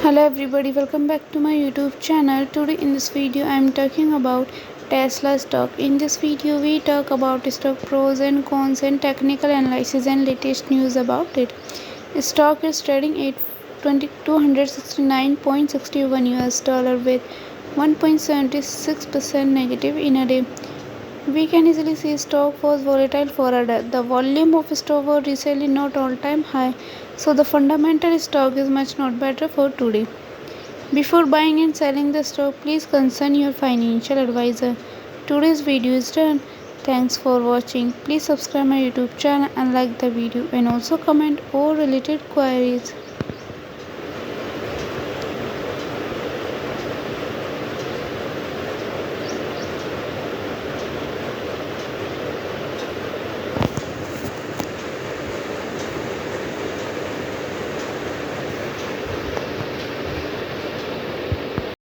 Hello everybody, welcome back to my YouTube channel. Today in this video I am talking about Tesla stock. In this video we talk about stock pros and cons and technical analysis and latest news about it. Stock is trading at 269.61 US dollar with 1.76% negative in a day. We can easily see stock was volatile for a day. The volume of stock was recently not all-time high, so the fundamental stock is much not better for today. Before buying and selling the stock, please consult your financial advisor. Today's video is done. Thanks for watching. Please subscribe my YouTube channel and like the video and also comment all related queries.